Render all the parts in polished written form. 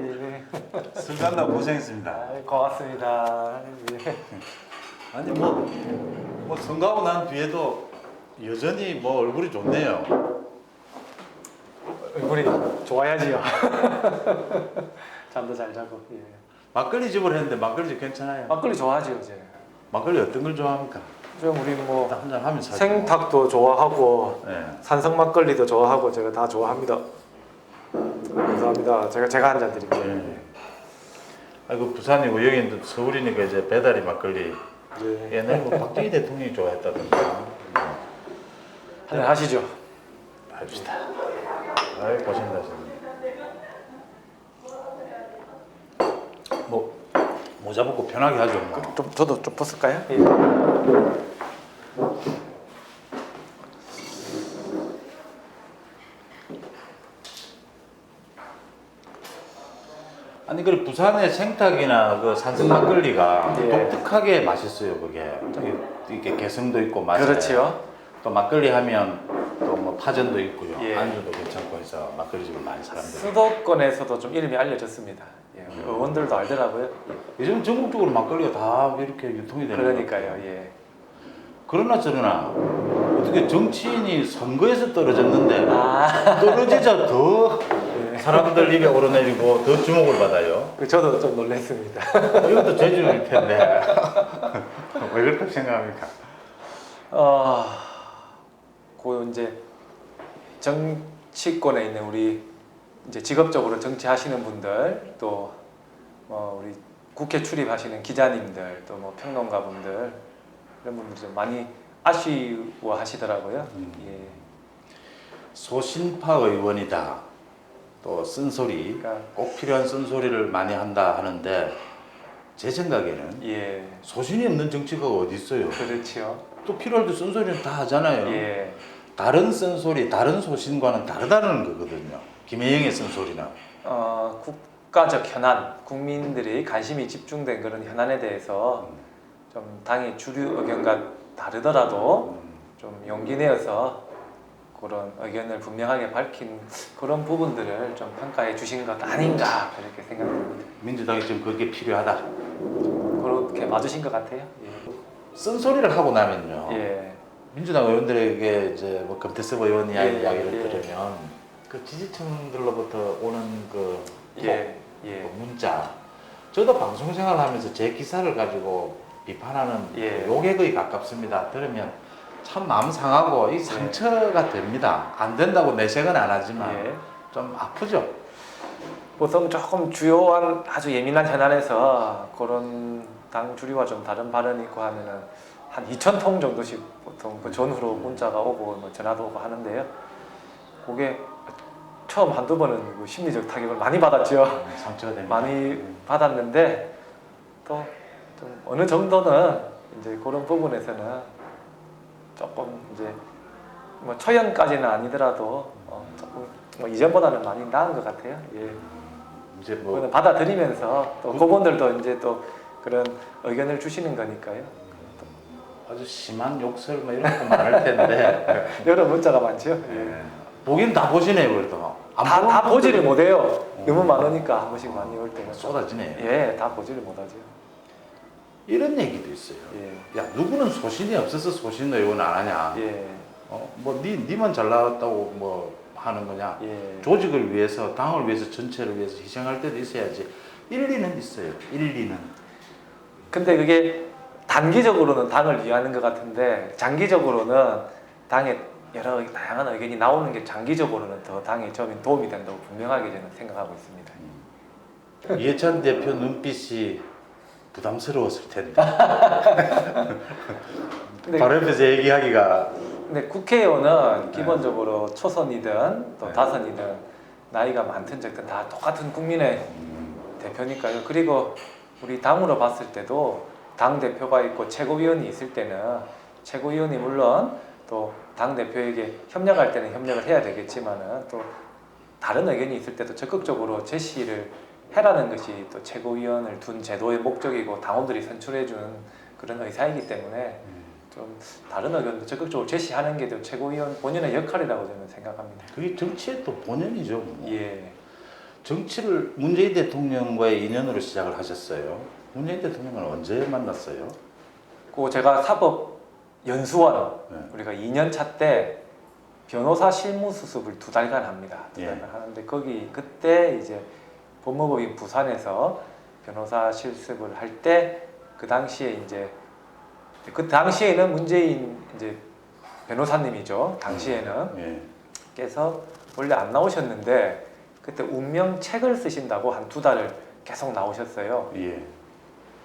예. 술 간다고 고생했습니다. 고맙습니다. 예. 아니 뭐 선거하고 난 뒤에도 여전히 뭐 얼굴이 좋네요. 얼굴이 좋아야지요. 잠도 잘 자고. 예. 막걸리 집을 했는데 막걸리 집 괜찮아요? 막걸리 좋아하지요, 이제. 막걸리 어떤 걸 좋아합니까? 좀 우리 뭐 한잔 하면 사죠. 생탁도 좋아하고 네. 산성 막걸리도 좋아하고 제가 다 좋아합니다. 감사합니다. 제가 한 잔 드릴게요. 네. 아이고 부산이고 여기는 서울이니까 이제 배다리 막걸리. 예. 옛날에 뭐 박정희 대통령이 좋아했다던가. 한잔 하시죠. 합시다. 아이 고생다 진짜. 뭐 모자 벗고 편하게 하죠. 뭐. 좀 저도 좀 벗을까요? 예. 아니 그 부산의 생탁이나 그 산성 막걸리가 예. 독특하게 맛있어요. 그게 이게 개성도 있고 맛이. 그렇지요. 또 막걸리 하면 또 뭐 파전도 있고요. 예. 안주도 괜찮고 해서 막걸리 집을 많이 사람들이. 수도권에서도 좀 이름이 알려졌습니다. 예. 의원들도 알더라고요. 요즘 전국적으로 막걸리가 다 이렇게 유통이 되는 거예요. 그러니까요. 예. 그러나 저러나 어떻게 정치인이 선거에서 떨어졌는데 아, 떨어지자 더 사람들 입에 오르내리고 더 주목을 받아요. 저도 좀 놀랐습니다. 이것도 재주일 텐데 왜 그렇게 생각합니까? 그 이제 정치권에 있는 우리 이제 직업적으로 정치하시는 분들 또 우리 국회 출입하시는 기자님들 또 뭐 평론가분들 이런 분들이 좀 많이 아쉬워하시더라고요. 예. 소신파 의원이다. 또 쓴소리, 그러니까 꼭 필요한 쓴소리를 많이 한다 하는데 제 생각에는 예, 소신이 없는 정치가 어디 있어요? 그렇죠. 또 필요할 때 쓴소리는 다 하잖아요. 예, 다른 쓴소리, 다른 소신과는 다르다는 거거든요. 김혜영의 쓴소리는. 국가적 현안, 국민들이 관심이 집중된 그런 현안에 대해서 좀 당의 주류 의견과 다르더라도 좀 용기 내어서 그런 의견을 분명하게 밝힌 그런 부분들을 좀 평가해 주신 것 아닌가 그렇게 생각합니다. 민주당이 지금 그게 필요하다. 그렇게 맞으신 것 같아요. 쓴소리를 하고 나면요. 예, 민주당 의원들에게 이제 뭐 금태섭 의원 예, 이야기를 예. 들으면 그 지지층들로부터 오는 그 예, 예, 문자. 저도 방송 생활하면서 제 기사를 가지고 비판하는 예. 욕에 거의 가깝습니다. 들으면 참 마음 상하고 이 상처가 됩니다. 안 된다고 내색은 안 하지만 예. 좀 아프죠. 보통 조금 주요한 아주 예민한 현안에서 그런 당 주류와 좀 다른 발언이 있고 하면은 한 2,000통 정도씩 보통 그 전후로 문자가 오고 뭐 전화도 오고 하는데요. 그게 처음 한두 번은 그 심리적 타격을 많이 받았죠. 상처가 됩니다. 많이 받았는데 또 좀 어느 정도는 이제 그런 부분에서는 조금 이제 뭐 초연까지는 아니더라도 조금 뭐 이전보다는 많이 나은 것 같아요. 예. 이제 뭐 그거는 받아들이면서 또 그분들도 이제 또 그런 의견을 주시는 거니까요. 아주 심한 욕설 뭐 이런 거 많을 텐데 여러 문자가 많죠. 예. 보긴 다 보시네요. 그래도 안 다 보는 보지를 분들이 못해요. 너무 많으니까 한 번씩 많이 올 때는 쏟아지네요. 예, 다 보지를 못하죠. 이런 얘기도 있어요. 예, 야 누구는 소신이 없어서 소신 의원 안 하냐? 예, 뭐 니만 잘 나왔다고 뭐 하는 거냐? 예. 조직을 위해서, 당을 위해서, 전체를 위해서 희생할 때도 있어야지. 일리는 있어요. 일리는. 근데 그게 단기적으로는 당을 위하는 것 같은데 장기적으로는 당에 여러 다양한 의견이 나오는 게 장기적으로는 더 당에 좀 도움이 된다고 분명하게 저는 생각하고 있습니다. 이해찬 대표 눈빛이 부담스러웠을 텐데. 근데, 바로 옆에서 얘기하기가 근데 국회의원은 기본적으로 초선이든 또 네. 다선이든 나이가 많든 적든 다 똑같은 국민의 대표니까요. 그리고 우리 당으로 봤을 때도 당 대표가 있고 최고위원이 있을 때는 최고위원이 물론 또 당 대표에게 협력할 때는 협력을 해야 되겠지만은 또 다른 의견이 있을 때도 적극적으로 제시를 해라는 것이 또 최고위원을 둔 제도의 목적이고 당원들이 선출해준 그런 의사이기 때문에 좀 다른 의견도 적극적으로 제시하는 게 또 최고위원 본연의 역할이라고 저는 생각합니다. 그게 정치의 또 본연이죠. 뭐. 예, 정치를 문재인 대통령과의 인연으로 시작을 하셨어요. 문재인 대통령을 언제 만났어요? 그 제가 사법 연수원 네. 우리가 2년 차 때 변호사 실무 수습을 2달간 합니다. 2달간 예. 하는데 거기 그때 이제 법무법인 부산에서 변호사 실습을 할 때 그 당시에 이제 그 당시에는 문재인 이제 변호사님이죠. 당시에는 예. 께서 원래 안 나오셨는데 그때 운명 책을 쓰신다고 한 2달을 계속 나오셨어요. 예.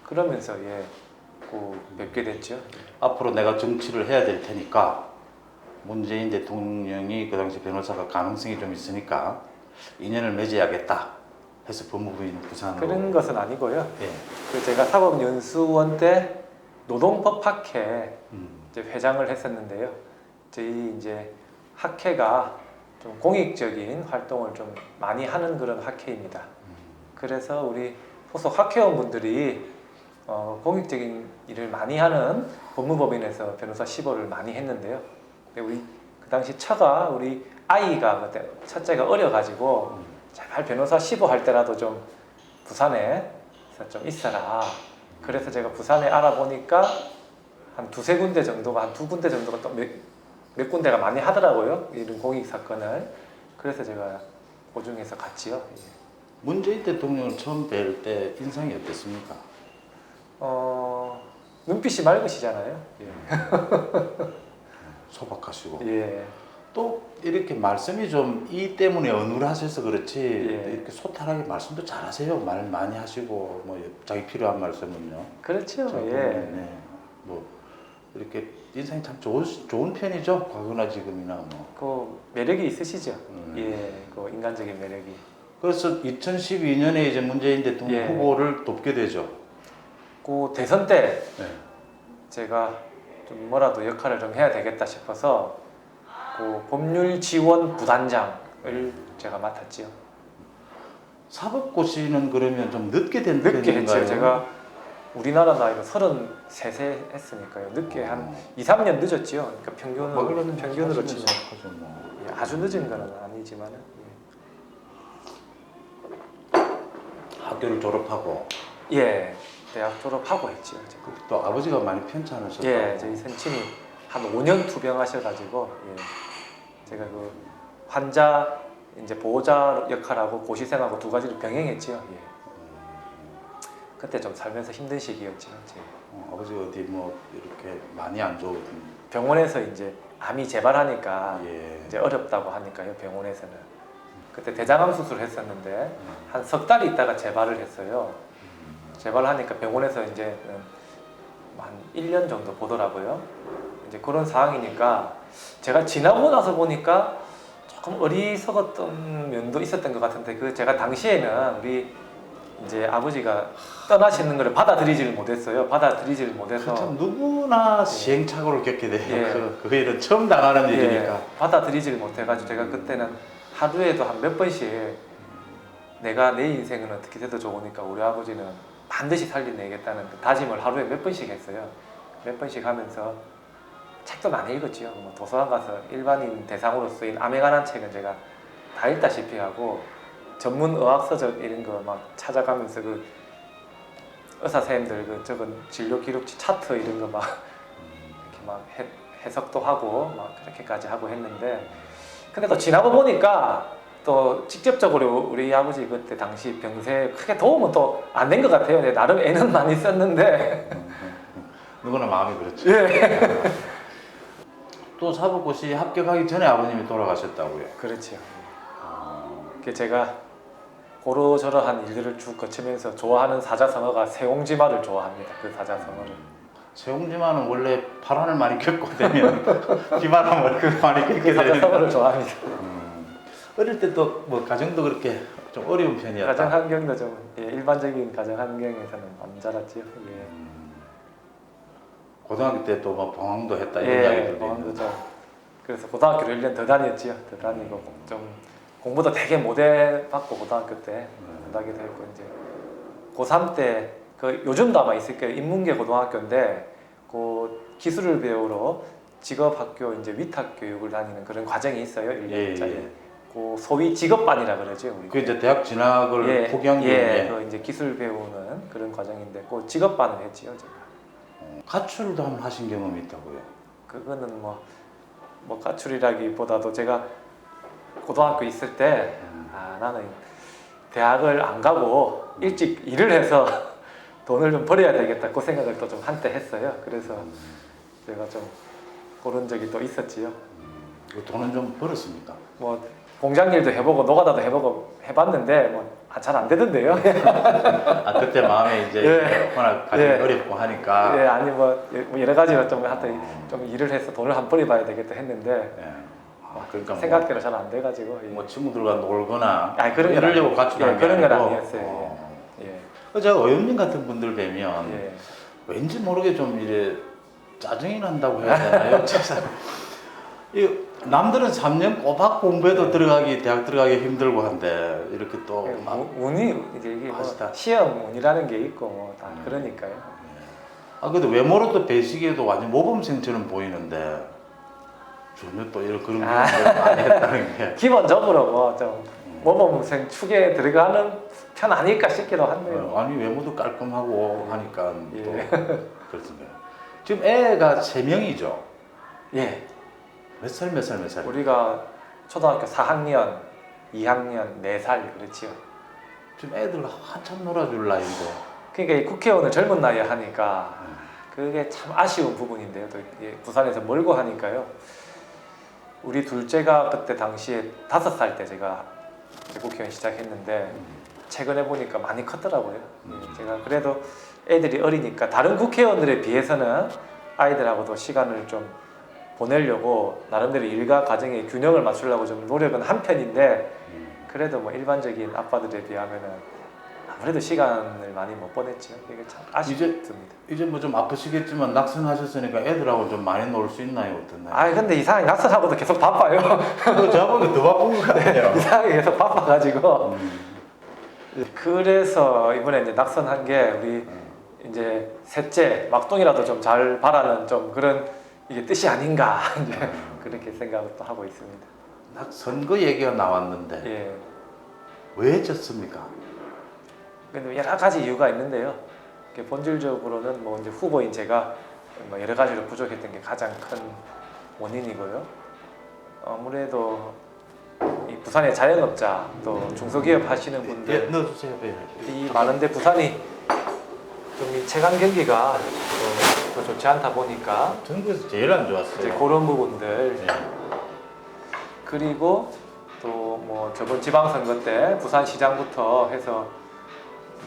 그러면서 그 뵙게 됐죠. 앞으로 내가 정치를 해야 될 테니까 문재인 대통령이 그 당시 변호사가 가능성이 좀 있으니까 인연을 맺어야겠다 해서 법무부인 부산으로. 그런 것은 아니고요. 예. 그 제가 사법연수원 때 노동법학회 음. 이제 회장을 했었는데요. 저희 이제 학회가 좀 공익적인 활동을 좀 많이 하는 그런 학회입니다. 그래서 우리 소속 학회원분들이 공익적인 일을 많이 하는 법무법인에서 변호사 15를 많이 했는데요. 근데 우리 그 당시 처가 우리 아이가 그때 첫째가 어려가지고 제발 변호사 15 할 때라도 좀 부산에 좀 있어라. 그래서 제가 부산에 알아보니까 한 2-3군데 정도가 한 2군데 정도가 또 몇 군데가 많이 하더라고요. 이런 공익 사건을. 그래서 제가 고중해서 갔지요. 예. 문재인 대통령을 처음 뵐 때 인상이 어땠습니까? 눈빛이 맑으시잖아요. 예. 소박하시고 예. 또 이렇게 말씀이 좀 이 때문에 어눌하셔서 그렇지 예. 이렇게 소탈하게 말씀도 잘하세요. 말 많이 하시고 뭐 자기 필요한 말씀은요. 그렇죠. 자, 예. 네. 뭐 이렇게 인상이 참 좋은 편이죠. 과거나 지금이나 뭐. 그 매력이 있으시죠. 예. 그 인간적인 매력이. 그래서 2012년에 이제 문재인 대통령 예. 후보를 돕게 되죠. 그 대선 때 네. 제가 좀 뭐라도 역할을 좀 해야 되겠다 싶어서 그 법률 지원 부단장을 제가 맡았지요. 사법고시는 그러면 좀 늦게 된 늦게 편인가요? 했죠. 제가 우리나라 나이로 33세 했으니까요. 늦게 한 2-3년 늦었지요. 그러니까 평균으로 치면 예, 아주 늦은 건 아니지만은 학교를 졸업하고 예, 대학 졸업하고 했지요. 제가. 또 아버지가 많이 편찮으셨다고. 예, 저희 선친이 한 5년 투병하셔가지고 제가 그 환자 이제 보호자 역할하고 고시생하고 2가지를 병행했지요. 예. 그때 좀 살면서 힘든 시기였죠. 아버지가 어디 뭐 이렇게 많이 안 좋은. 병원에서 이제 암이 재발하니까 예. 이제 어렵다고 하니까요. 병원에서는 그때 대장암 수술을 했었는데 한 석 달 있다가 재발을 했어요. 재발하니까 병원에서 이제 한 1년 정도 보더라고요. 이제 그런 상황이니까 제가 지나고 나서 보니까 조금 어리석었던 면도 있었던 것 같은데 그 제가 당시에는 우리 이제 아버지가 떠나시는 것을 받아들이지를 못했어요. 받아들이지를 못해서 참 누구나 시행착오를 겪게 돼요. 예. 그 일은 처음 당하는 일이니까. 예, 받아들이지를 못해가지고 제가 그때는 하루에도 한 몇 번씩 내가 내 인생은 어떻게 돼도 좋으니까 우리 아버지는 반드시 살려내겠다는 그 다짐을 하루에 몇 번씩 했어요. 몇 번씩 하면서 책도 많이 읽었지요. 뭐 도서관 가서 일반인 대상으로 쓰인 암에 관한 책은 제가 다 읽다시피 하고 전문 의학서적 이런 거 막 찾아가면서 그 의사 선생님들 그 적은 진료 기록지 차트 이런 거 막 이렇게 막 해석도 하고 막 그렇게까지 하고 했는데 근데 또 지나고 보니까 또 직접적으로 우리 아버지 그때 당시 병세에 크게 도움은 또 안 된 것 같아요. 내 나름 애는 많이 썼는데 누구나 마음이 그렇죠. 예. 또 사법고시 합격하기 전에 아버님이 돌아가셨다고요. 그렇죠. 그 제가 고루저러한 일들을 쭉 거치면서 좋아하는 사자성어가 세옹지마를 좋아합니다. 그 사자성어를. 세옹지마는 원래 파란을 많이 겪고 되면 비바람을 많이 겪게 그 사자성어를 되니까. 좋아합니다. 어릴 때 또 뭐 가정도 그렇게 좀 어려운 편이었다. 가정 환경도 좀 일반적인 가정 환경에서는 안 자랐지요. 예. 고등학교 때 또 뭐 방황도 했다 이런 예, 이야기들도 공항도 있는데. 좀 그래서 고등학교를 1년 더 다녔지요. 더 다니고 좀 공부도 되게 못해 받고 고등학교 때 못하기도 했고 이제 고3 때 그 요즘도 아마 있을 거예요. 인문계 고등학교인데 그 기술을 배우러 직업학교 이제 위탁 교육을 다니는 그런 과정이 있어요. 1년짜리. 예. 그 소위 직업반이라 그러죠. 우리. 그 이제 대학 진학을 예, 포기한 게 예, 그 이제 기술 배우는 그런 과정인데 그 직업반을 했지요, 제가. 가출도 한번 하신 경험이 있다고요? 그거는 뭐 가출이라기보다도 제가 고등학교 있을 때 나는 대학을 안 가고 일찍 일을 해서 돈을 좀 벌어야 되겠다 그 생각을 또 좀 한때 했어요. 그래서 제가 좀 그런 적이 또 있었지요. 그 돈은 좀 벌었습니까? 뭐 공장 일도 해보고 노가다도 해보고 해봤는데 뭐 잘 안 되던데요. 아 그때 마음에 이제 예. 워낙 가정이 예. 어렵고 하니까 예, 아니 뭐 여러 가지로 좀 하여튼 좀 일을 해서 돈을 한 벌어봐야 되겠다 했는데 예. 그러니까 생각대로 잘 안 돼가지고. 예. 뭐 친구들과 놀거나 아니, 그런 건 이러려고 아니- 가출한 예, 게 그런 건 아니고 아니었어요. 예. 제가 어영민 같은 분들 뵈면 예. 왠지 모르게 좀 이래 짜증이 난다고 해야 되나요? 이 남들은 3년 꼬박 공부해도 대학 들어가기 힘들고 한데 이렇게 또 예, 막 운이 이게 뭐 하시다. 시험 운이라는 게 있고 뭐 다 그러니까요. 근데 외모로 또 배시기에도 완전 모범생처럼 보이는데 전혀 또 이런 그런 아. 경험을 많이 했다는 게 기본적으로 뭐 좀 모범생 축에 들어가는 편 아닐까 싶기도 한데요. 아니 외모도 깔끔하고 하니까 예. 또 그렇습니다. 지금 애가 3명이죠. 예. 몇 살? 우리가 초등학교 4학년, 2학년, 4살 그렇지요. 지금 애들 한참 놀아줄 나이인데. 그러니까 이 국회의원을 젊은 나이에 하니까 그게 참 아쉬운 부분인데요. 또 부산에서 멀고 하니까요. 우리 둘째가 그때 당시에 5살 때 제가 이제 국회의원 시작했는데 최근에 보니까 많이 컸더라고요. 예, 제가 그래도 애들이 어리니까 다른 국회의원들에 비해서는 아이들하고도 시간을 좀 보내려고 나름대로 일과 가정의 균형을 맞추려고 좀 노력은 한 편인데 그래도 뭐 일반적인 아빠들에 비하면은 아무래도 시간을 많이 못 보냈죠. 이게 참 아쉽습니다. 이제 뭐 좀 아프시겠지만 낙선하셨으니까 애들하고 좀 많이 놀 수 있나요? 어떻나요? 아 근데 이상하게 낙선하고도 계속 바빠요. 제가 보기엔 더 바쁜 것 같아요. 이상하게 계속 바빠가지고 그래서 이번에 이제 낙선한 게 우리 이제 셋째 막둥이라도 좀 잘 바라는 좀 그런 이게 뜻이 아닌가 이제 그렇게 생각을 또 하고 있습니다. 선거 얘기가 나왔는데 예. 왜 졌습니까? 근데 여러 가지 이유가 있는데요. 본질적으로는 뭐 이제 후보인 제가 뭐 여러 가지로 부족했던 게 가장 큰 원인이고요. 아무래도 이 부산의 자영업자 또 중소기업 하시는 분들 넣어주세요. 이 많은데 부산이 좀 이 체감 경기가 또 좋지 않다 보니까 전국에서 제일 안 이제 좋았어요. 그런 부분들 네. 그리고 또 뭐 저번 지방선거 때 부산시장부터 해서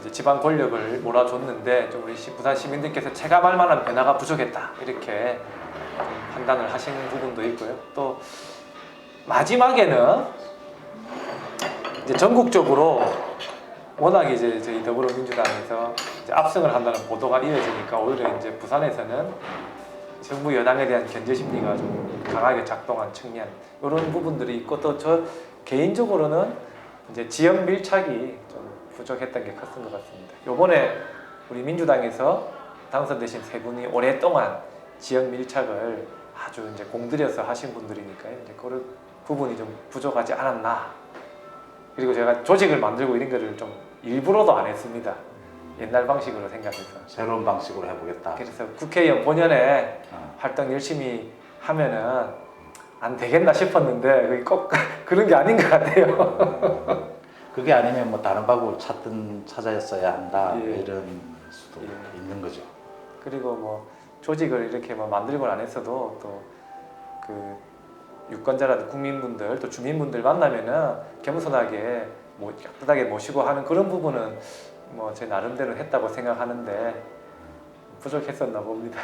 이제 지방 권력을 몰아줬는데 좀 우리 부산 시민들께서 체감할 만한 변화가 부족했다 이렇게 좀 판단을 하시는 부분도 있고요. 또 마지막에는 이제 전국적으로 워낙 이제 저희 더불어민주당에서 이제 압승을 한다는 보도가 이어지니까 오히려 이제 부산에서는 정부 여당에 대한 견제 심리가 좀 강하게 작동한 측면 이런 부분들이 있고 또 저 개인적으로는 이제 지역 밀착이 좀 부족했던 게 컸던 것 같습니다. 이번에 우리 민주당에서 당선되신 세 분이 오랫동안 지역 밀착을 아주 이제 공들여서 하신 분들이니까요. 이제 그런 부분이 좀 부족하지 않았나. 그리고 제가 조직을 만들고 이런 거를 좀 일부러도 안 했습니다. 옛날 방식으로 생각해서. 새로운 방식으로 해보겠다. 그래서 국회의원 본연에 활동 열심히 하면은 안 되겠나 싶었는데 그게 꼭 그런 게 아닌 것 같아요. 그게 아니면 뭐 다른 방법을 찾아야 한다 예. 이런 수도 예. 있는 거죠. 그리고 뭐 조직을 이렇게 뭐 만들고 안 했어도 또 그 유권자라든 국민분들 또 주민분들 만나면은 겸손하게 뭐 깨끗하게 모시고 하는 그런 부분은 뭐 제 나름대로 했다고 생각하는데 부족했었나 봅니다.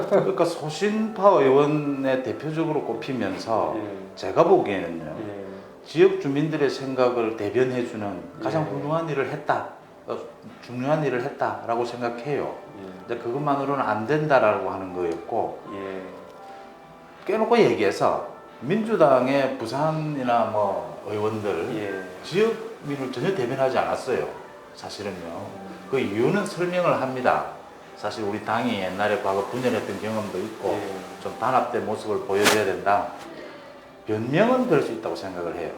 그러니까 소신파 의원의 대표적으로 꼽히면서 예. 제가 보기에는요. 예. 지역 주민들의 생각을 대변해주는 가장 예. 훌륭한 일을 했다, 중요한 일을 했다라고 생각해요. 예. 근데 그것만으로는 안 된다라고 하는 거였고 예. 깨놓고 얘기해서 민주당의 부산이나 뭐 의원들 예. 지역민을 전혀 대변하지 않았어요. 사실은요. 그 이유는 설명을 합니다. 사실 우리 당이 옛날에 과거 분열했던 경험도 있고 예. 좀 단합된 모습을 보여줘야 된다. 변명은 될 수 있다고 생각을 해요.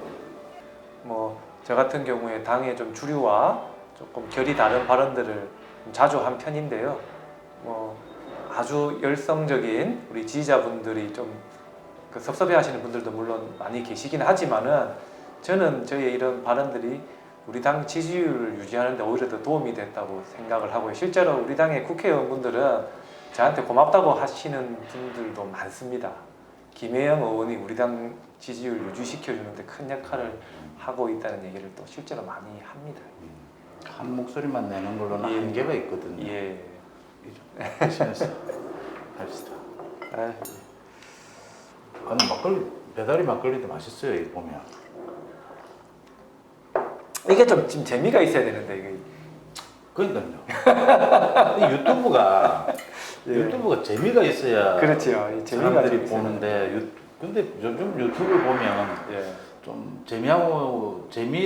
뭐 저 같은 경우에 당의 좀 주류와 조금 결이 다른 발언들을 좀 자주 한 편인데요. 뭐 아주 열성적인 우리 지지자분들이 좀 그 섭섭해하시는 분들도 물론 많이 계시긴 하지만은 저는 저의 이런 발언들이 우리 당 지지율을 유지하는 데 오히려 더 도움이 됐다고 생각을 하고요. 실제로 우리 당의 국회의원분들은 저한테 고맙다고 하시는 분들도 많습니다. 김혜영 의원이 우리 당 지지율 유지시켜주는데 큰 역할을 하고 있다는 얘기를 또 실제로 많이 합니다. 한 목소리만 내는 걸로는 예. 한계가 있거든요. 예. 하시면서 합시다. 아, 아니 막걸리 배달이 막걸리도 맛있어요. 이거 보면. 이게 좀 지금 재미가 있어야 되는데 이게. 그러니까요. 이 예. 유튜브가 재미가 있어야 그렇죠. 이 재미가 사람들이 좀 있어야 보는데 근데 요즘 유튜브 보면 예. 좀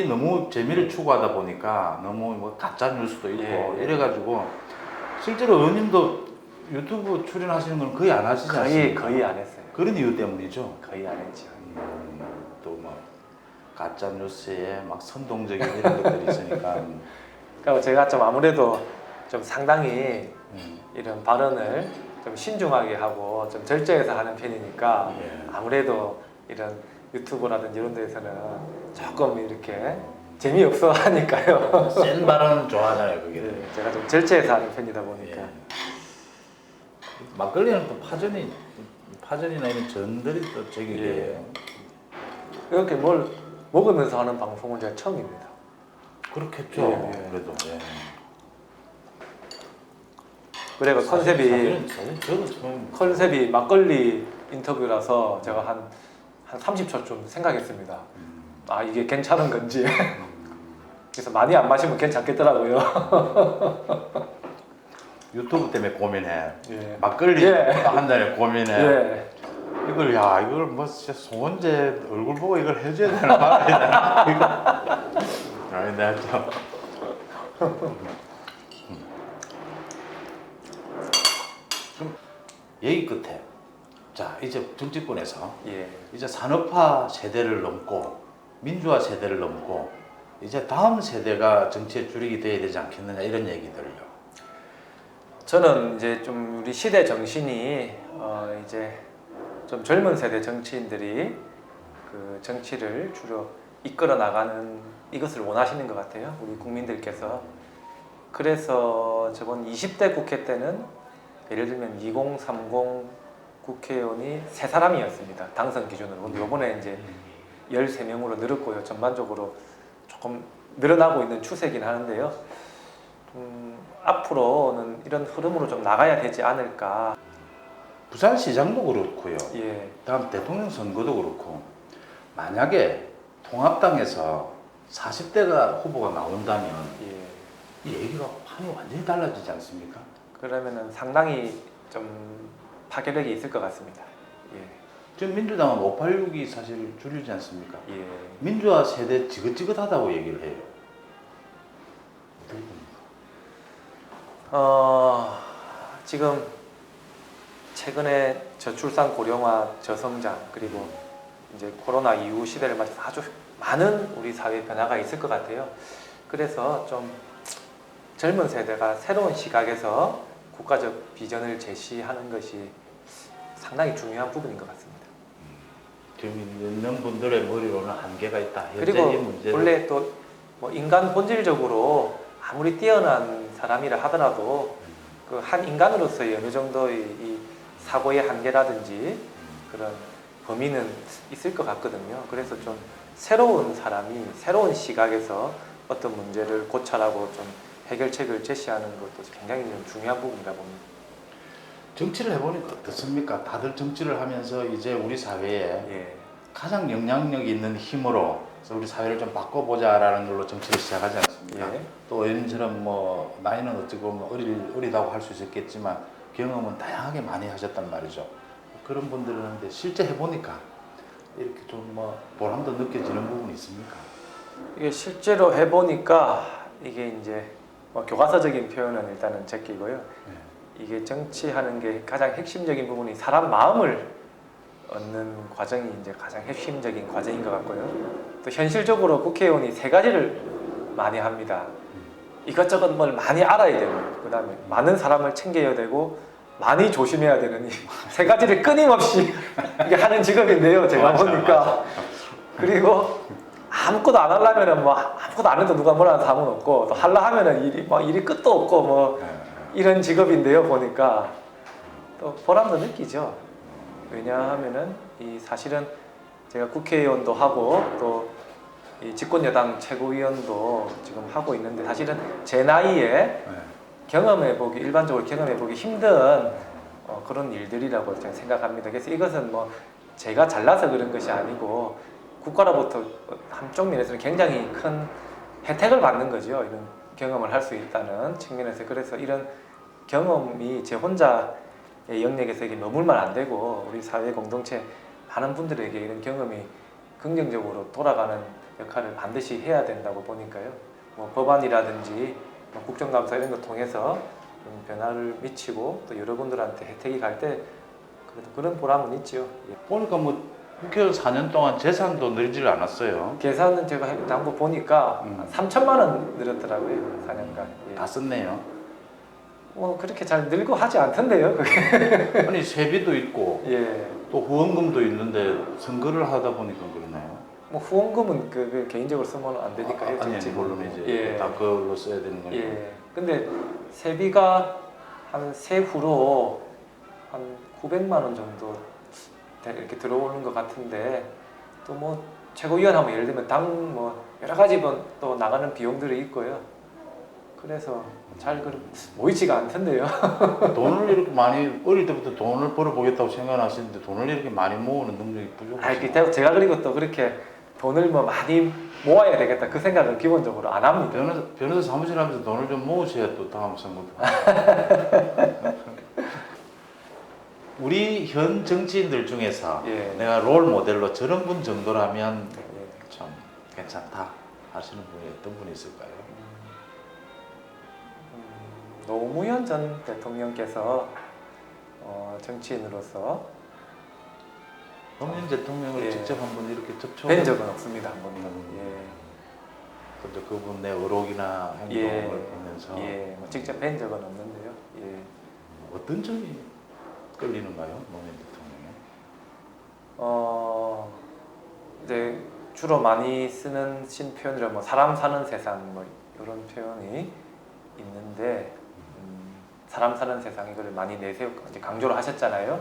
너무 재미를 추구하다 보니까 너무 뭐 가짜 뉴스도 있고 예. 이래가지고 실제로 의원님도 유튜브 출연하시는 건 거의 안 하시지 않습니까? 거의 안 했어요. 그런 이유 때문이죠. 거의 안 했죠. 또 뭐 가짜 뉴스에 막 선동적인 이런 것들이 있으니까 그러니까 제가 좀 아무래도 좀 상당히 음, 이런 발언을 좀 신중하게 하고 좀 절제해서 하는 편이니까 예. 아무래도 이런 유튜브라든지 이런 데에서는 조금 이렇게 재미없어 하니까요. 센 발언 좋아하잖아요, 그게. 예, 제가 좀 절제해서 하는 편이다 보니까. 예. 막걸리는 또 파전이나 이런 전들이 또 저기 예. 이렇게 뭘 먹으면서 하는 방송은 제가 처음입니다. 그렇겠죠. 예. 그래도. 예. 그래가 컨셉이 저도 처음. 컨셉이 막걸리 인터뷰라서 제가 한 30초 좀 생각했습니다. 아 이게 괜찮은 건지. 그래서 많이 안 마시면 괜찮겠더라고요. 유튜브 때문에 고민해. 예. 막걸리 예. 한 잔에 고민해. 예. 이걸 뭐 진짜 송원재 얼굴 보고 이걸 해줘야 되나 말아야 되나 이거. 아니 내가 좀. 그럼 얘기 끝에 자 이제 정치권에서 예. 이제 산업화 세대를 넘고 민주화 세대를 넘고 이제 다음 세대가 정치의 주력이 돼야 되지 않겠느냐 이런 얘기들을요. 저는 이제 좀 우리 시대 정신이 이제 좀 젊은 세대 정치인들이 그 정치를 주로 이끌어 나가는 이것을 원하시는 것 같아요. 우리 국민들께서. 그래서 저번 20대 국회 때는 예를 들면 2030 국회의원이 3사람이었습니다. 당선 기준으로. 근데 이번에 이제 13명으로 늘었고요. 전반적으로 조금 늘어나고 있는 추세긴 하는데요. 앞으로는 이런 흐름으로 좀 나가야 되지 않을까. 부산시장도 그렇고요. 예. 다음 대통령 선거도 그렇고 만약에 통합당에서 40대가 후보가 나온다면 예. 이 얘기가 판이 완전히 달라지지 않습니까? 그러면은 상당히 좀 파괴력이 있을 것 같습니다. 예. 지금 민주당은 586이 사실 주류지 않습니까? 예. 민주화 세대 지긋지긋하다고 얘기를 해요. 어떻게 봅니까? 지금 최근에 저출산 고령화 저성장 그리고 이제 코로나 이후 시대를 맞아서 아주 많은 우리 사회 변화가 있을 것 같아요. 그래서 좀 젊은 세대가 새로운 시각에서 국가적 비전을 제시하는 것이 상당히 중요한 부분인 것 같습니다. 지금 있는 분들의 머리로는 한계가 있다. 현재 그리고 이 문제는 원래 또 뭐 인간 본질적으로 아무리 뛰어난 사람이라 하더라도 그 한 인간으로서의 어느 정도의 이 사고의 한계라든지 그런 범위는 있을 것 같거든요. 그래서 좀 새로운 사람이 새로운 시각에서 어떤 문제를 고찰하고 좀 해결책을 제시하는 것도 굉장히 좀 중요한 부분이라 봅니다. 정치를 해보니까 어떻습니까? 다들 정치를 하면서 이제 우리 사회에 예. 가장 영향력 있는 힘으로 그래서 우리 사회를 좀 바꿔보자라는 걸로 정치를 시작하지 않습니까? 예. 또 의원님처럼 뭐 나이는 어찌 보면 어리다고 할 수 있었겠지만 경험은 다양하게 많이 하셨단 말이죠. 그런 분들은 하는데 실제 해보니까 이렇게 좀 뭐 보람도 느껴지는 부분이 있습니까? 이게 실제로 해보니까 이게 이제 뭐 교과서적인 표현은 일단은 제끼고요. 이게 정치하는 게 가장 핵심적인 부분이 사람 마음을 얻는 과정이 이제 가장 핵심적인 과정인 것 같고요. 또 현실적으로 국회의원이 세 가지를 많이 합니다. 이것저것 뭘 많이 알아야 되고, 그다음에 많은 사람을 챙겨야 되고, 많이 조심해야 되는 이 세 가지를 끊임없이 이게 하는 직업인데요. 제가 맞아, 보니까. 그리고 아무것도 안 하려면은 뭐 아무것도 안 해도 누가 뭐라 하는 사람은 없고, 또 하려 하면은 일이 끝도 없고 뭐 이런 직업인데요. 보니까 또 보람도 느끼죠. 왜냐하면은 이 사실은 제가 국회의원도 하고 또 이 집권여당 최고위원도 지금 하고 있는데, 사실은 제 나이에 경험해보기, 일반적으로 경험해보기 힘든 그런 일들이라고 저는 생각합니다. 그래서 이것은 뭐 제가 잘나서 그런 것이 아니고 국가로부터 한쪽 면에서는 굉장히 큰 혜택을 받는 거죠. 이런 경험을 할 수 있다는 측면에서. 그래서 이런 경험이 제 혼자의 영역에서 이게 머물면 안 되고, 우리 사회 공동체 많은 분들에게 이런 경험이 긍정적으로 돌아가는 역할을 반드시 해야 된다고 보니까요. 뭐 법안이라든지 뭐 국정감사 이런 거 통해서 좀 변화를 미치고 또 여러분들한테 혜택이 갈 때 그래도 그런 보람은 있죠. 예. 보니까 뭐 국회의원 4년 동안 재산도 늘질 않았어요. 계산은 제가 한번 보니까 3천만 원 늘었더라고요. 4년간. 예. 다 썼네요. 뭐 그렇게 잘 늘고 하지 않던데요. 그게. 아니 세비도 있고 예. 또 후원금도 있는데 선거를 하다 보니까 그러나요? 뭐 후원금은 그 개인적으로 쓰면 안 되니까요. 아니 정치. 물론 이제 예. 다 그걸로 써야 되는 거니까. 예. 근데 세비가 한 세후로 한 900만 원 정도 이렇게 들어오는 것 같은데, 또 뭐 최고위원 하면 예를 들면 당 뭐 여러 가지 또 나가는 비용들이 있고요. 그래서 잘 모이지가 않던데요. 돈을 이렇게 많이 어릴 때부터 돈을 벌어보겠다고 생각하시는데 돈을 이렇게 많이 모으는 능력이 부족하시나요? 제가 그리고 또 그렇게 돈을 뭐 많이 모아야 되겠다 그 생각을 기본적으로 안 합니다. 변호사 사무실 하면서 돈을 좀 모으셔야 또 다음 선거도. 우리 현 정치인들 중에서 예. 내가 롤 모델로 저런 분 정도라면 참 괜찮다 하시는 분이 어떤 분이 있을까요? 노무현 전 대통령께서 정치인으로서 노무현 대통령을 예. 직접 한번 이렇게 접촉 뵌 적은 없습니다. 한 번도. 근데 그분의 의록이나 행동을 예. 보면서 예, 뭐 직접 뵌 적은 없는데요. 예. 어떤 점이 끌리는가요, 노무현 대통령이? 이제 주로 많이 쓰는 표현이라 뭐 사람 사는 세상 뭐 이런 표현이 있는데, 사람 사는 세상 이거를 많이 내세우고 이제 강조를 하셨잖아요.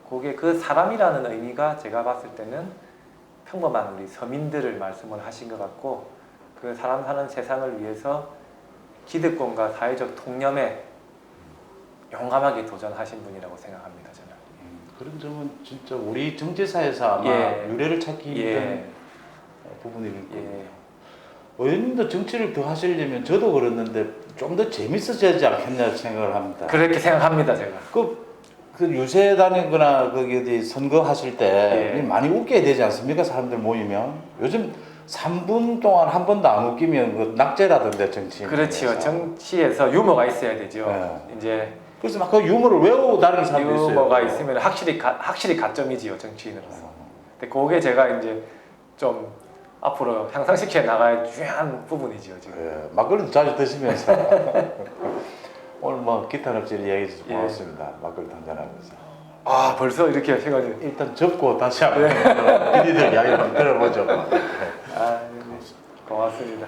그게 그 사람이라는 의미가 제가 봤을 때는 평범한 우리 서민들을 말씀을 하신 것 같고, 그 사람 사는 세상을 위해서 기득권과 사회적 통념에 용감하게 도전하신 분이라고 생각합니다. 저는. 그런 점은 진짜 우리 정치사에서 아마 예. 유래를 찾기 힘든 예. 부분일 거예요. 예. 의원님도 정치를 더 하시려면 저도 그랬는데 좀 더 재밌어지지 않겠냐 생각을 합니다. 그렇게 생각합니다, 제가. 그 유세다니거나 거기 어디 선거하실 때 예. 많이 웃겨야 되지 않습니까? 사람들 모이면 요즘 3분 동안 한 번도 안 웃기면 그 낙제라던데 정치인. 그렇지요. 정치에서 유머가 있어야 되죠. 네. 이제 그래서 막 그 유머를 외우고 다니는 사람도 있어요. 유머가 있으면 확실히 가점이지요, 정치인으로서. 근데 그게 제가 이제 좀 앞으로 향상시켜 나가야 중요한 부분이지요, 지금. 예, 막걸리도 자주 드시면서 오늘 뭐 기타 없이 이야기해 주셔서 예. 고맙습니다. 막걸리 한잔하면서 아, 벌써 이렇게 시간이. 일단 접고 다시 한번 우리들 이야기 한번 들어보죠. 아, 네. 고맙습니다.